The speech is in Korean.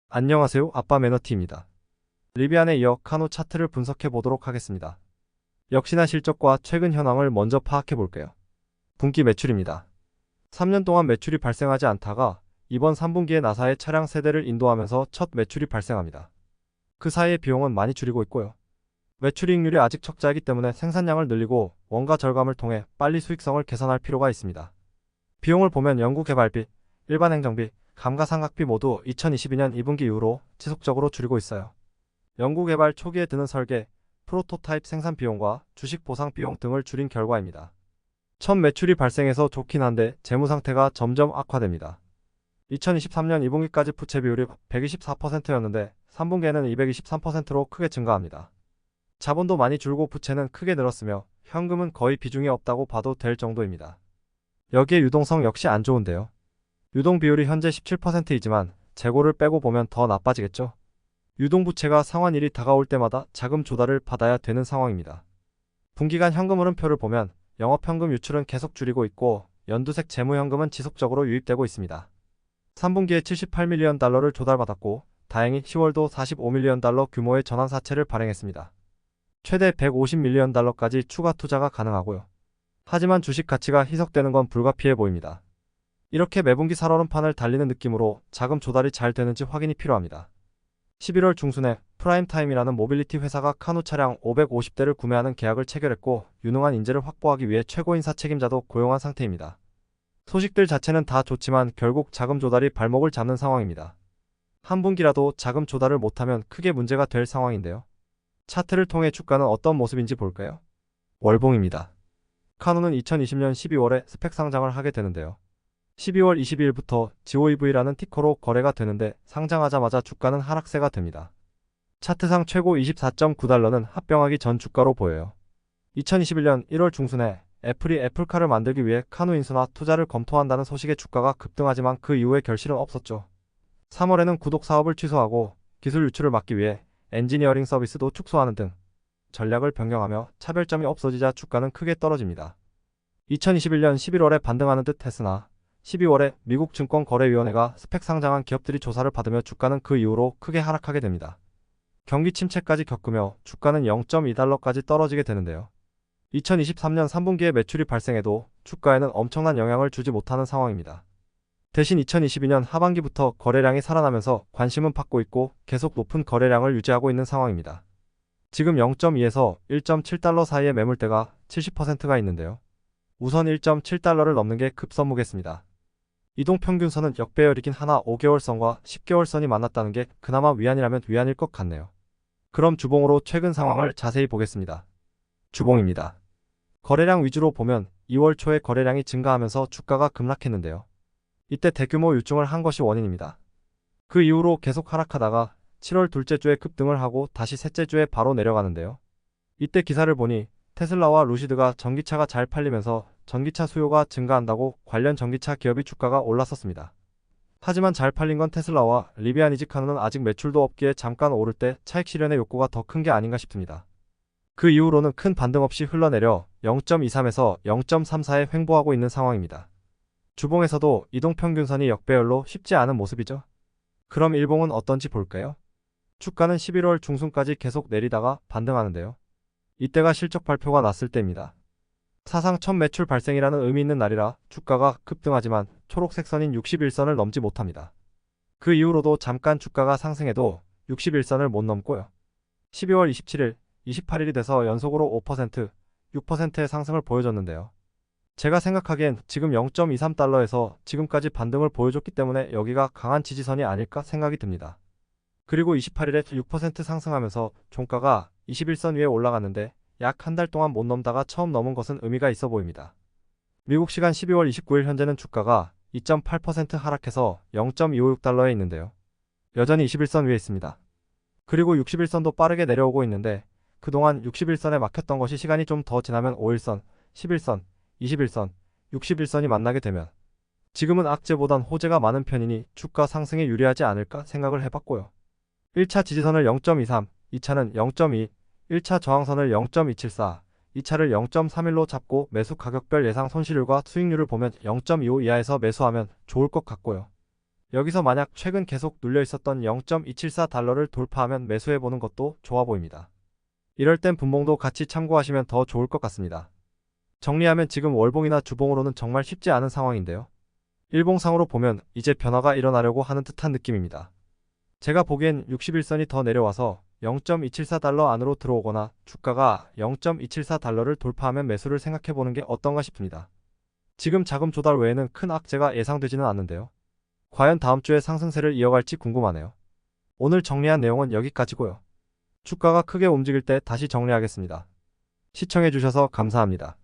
안녕하세요. 아빠 매너티입니다. 리비안에 이어 카누 차트를 분석해 보도록 하겠습니다. 역시나 실적과 최근 현황을 먼저 파악해 볼게요. 분기 매출입니다. 3년 동안 매출이 발생하지 않다가 이번 3분기에 나사의 차량 세대를 인도하면서 첫 매출이 발생합니다. 그 사이에 비용은 많이 줄이고 있고요. 매출이익률이 아직 적자이기 때문에 생산량을 늘리고 원가 절감을 통해 빨리 수익성을 개선할 필요가 있습니다. 비용을 보면 연구개발비, 일반 행정비, 감가상각비 모두 2022년 2분기 이후로 지속적으로 줄이고 있어요. 연구개발 초기에 드는 설계, 프로토타입 생산 비용과 주식 보상 비용 등을 줄인 결과입니다. 첫 매출이 발생해서 좋긴 한데 재무 상태가 점점 악화됩니다. 2023년 2분기까지 부채 비율이 124%였는데 3분기에는 223%로 크게 증가합니다. 자본도 많이 줄고 부채는 크게 늘었으며 현금은 거의 비중이 없다고 봐도 될 정도입니다. 여기에 유동성 역시 안 좋은데요. 유동 비율이 현재 17%이지만 재고를 빼고 보면 더 나빠지겠죠. 유동부채가 상환일이 다가올 때마다 자금 조달을 받아야 되는 상황입니다. 분기간 현금 흐름표를 보면 영업현금 유출은 계속 줄이고 있고 연두색 재무현금은 지속적으로 유입되고 있습니다. 3분기에 78밀리언 달러를 조달받았고 다행히 10월도 45밀리언 달러 규모의 전환사채를 발행했습니다. 최대 150밀리언 달러까지 추가 투자가 가능하고요. 하지만 주식 가치가 희석되는 건 불가피해 보입니다. 이렇게 매분기 살얼음판을 달리는 느낌으로 자금 조달이 잘 되는지 확인이 필요합니다. 11월 중순에 프라임타임이라는 모빌리티 회사가 카누 차량 550대를 구매하는 계약을 체결했고 유능한 인재를 확보하기 위해 최고인사 책임자도 고용한 상태입니다. 소식들 자체는 다 좋지만 결국 자금 조달이 발목을 잡는 상황입니다. 한 분기라도 자금 조달을 못하면 크게 문제가 될 상황인데요. 차트를 통해 주가는 어떤 모습인지 볼까요? 월봉입니다. 카누는 2020년 12월에 스펙 상장을 하게 되는데요. 12월 22일부터 GOEV라는 티커로 거래가 되는데 상장하자마자 주가는 하락세가 됩니다. 차트상 최고 24.9달러는 합병하기 전 주가로 보여요. 2021년 1월 중순에 애플이 애플카를 만들기 위해 카누 인수나 투자를 검토한다는 소식에 주가가 급등하지만 그 이후에 결실은 없었죠. 3월에는 구독 사업을 취소하고 기술 유출을 막기 위해 엔지니어링 서비스도 축소하는 등 전략을 변경하며 차별점이 없어지자 주가는 크게 떨어집니다. 2021년 11월에 반등하는 듯 했으나 12월에 미국 증권거래위원회가 스펙 상장한 기업들이 조사를 받으며 주가는 그 이후로 크게 하락하게 됩니다. 경기 침체까지 겪으며 주가는 0.2달러까지 떨어지게 되는데요. 2023년 3분기에 매출이 발생해도 주가에는 엄청난 영향을 주지 못하는 상황입니다. 대신 2022년 하반기부터 거래량이 살아나면서 관심은 받고 있고 계속 높은 거래량을 유지하고 있는 상황입니다. 지금 0.2에서 1.7달러 사이의 매물대가 70%가 있는데요. 우선 1.7달러를 넘는 게 급선무겠습니다. 이동평균선은 역배열이긴 하나 5개월선과 10개월선이 만났다는 게 그나마 위안이라면 위안일 것 같네요. 그럼 주봉으로 최근 상황을 자세히 보겠습니다. 주봉입니다. 거래량 위주로 보면 2월 초에 거래량이 증가하면서 주가가 급락했는데요. 이때 대규모 유증을 한 것이 원인입니다. 그 이후로 계속 하락하다가 7월 둘째 주에 급등을 하고 다시 셋째 주에 바로 내려가는데요. 이때 기사를 보니 테슬라와 루시드가 전기차가 잘 팔리면서 전기차 수요가 증가한다고 관련 전기차 기업이 주가가 올랐었습니다. 하지만 잘 팔린 건 테슬라와 리비안이지 카누는 아직 매출도 없기에 잠깐 오를 때 차익 실현의 욕구가 더 큰 게 아닌가 싶습니다. 그 이후로는 큰 반등 없이 흘러내려 0.23에서 0.34에 횡보하고 있는 상황입니다. 주봉에서도 이동평균선이 역배열로 쉽지 않은 모습이죠. 그럼 일봉은 어떤지 볼까요? 주가는 11월 중순까지 계속 내리다가 반등하는데요. 이때가 실적 발표가 났을 때입니다. 사상 첫 매출 발생이라는 의미 있는 날이라 주가가 급등하지만 초록색 선인 61선을 넘지 못합니다. 그 이후로도 잠깐 주가가 상승해도 61선을 못 넘고요. 12월 27일, 28일이 돼서 연속으로 5%, 6%의 상승을 보여줬는데요. 제가 생각하기엔 지금 0.23달러에서 지금까지 반등을 보여줬기 때문에 여기가 강한 지지선이 아닐까 생각이 듭니다. 그리고 28일에 6% 상승하면서 종가가 21선 위에 올라갔는데 약 한 달 동안 못 넘다가 처음 넘은 것은 의미가 있어 보입니다. 미국 시간 12월 29일 현재는 주가가 2.8% 하락해서 0.256달러에 있는데요. 여전히 21선 위에 있습니다. 그리고 61선도 빠르게 내려오고 있는데 그동안 61선에 막혔던 것이 시간이 좀 더 지나면 5일선, 11선, 21선, 61선이 만나게 되면 지금은 악재보단 호재가 많은 편이니 주가 상승에 유리하지 않을까 생각을 해봤고요. 1차 지지선을 0.23, 2차는 0.2, 1차 저항선을 0.274, 2차를 0.31로 잡고 매수 가격별 예상 손실률과 수익률을 보면 0.25 이하에서 매수하면 좋을 것 같고요. 여기서 만약 최근 계속 눌려 있었던 0.274달러를 돌파하면 매수해보는 것도 좋아 보입니다. 이럴 땐 분봉도 같이 참고하시면 더 좋을 것 같습니다. 정리하면 지금 월봉이나 주봉으로는 정말 쉽지 않은 상황인데요. 일봉상으로 보면 이제 변화가 일어나려고 하는 듯한 느낌입니다. 제가 보기엔 61선이 더 내려와서 0.274달러 안으로 들어오거나 주가가 0.274달러를 돌파하면 매수를 생각해보는 게 어떤가 싶습니다. 지금 자금 조달 외에는 큰 악재가 예상되지는 않는데요. 과연 다음 주에 상승세를 이어갈지 궁금하네요. 오늘 정리한 내용은 여기까지고요. 주가가 크게 움직일 때 다시 정리하겠습니다. 시청해주셔서 감사합니다.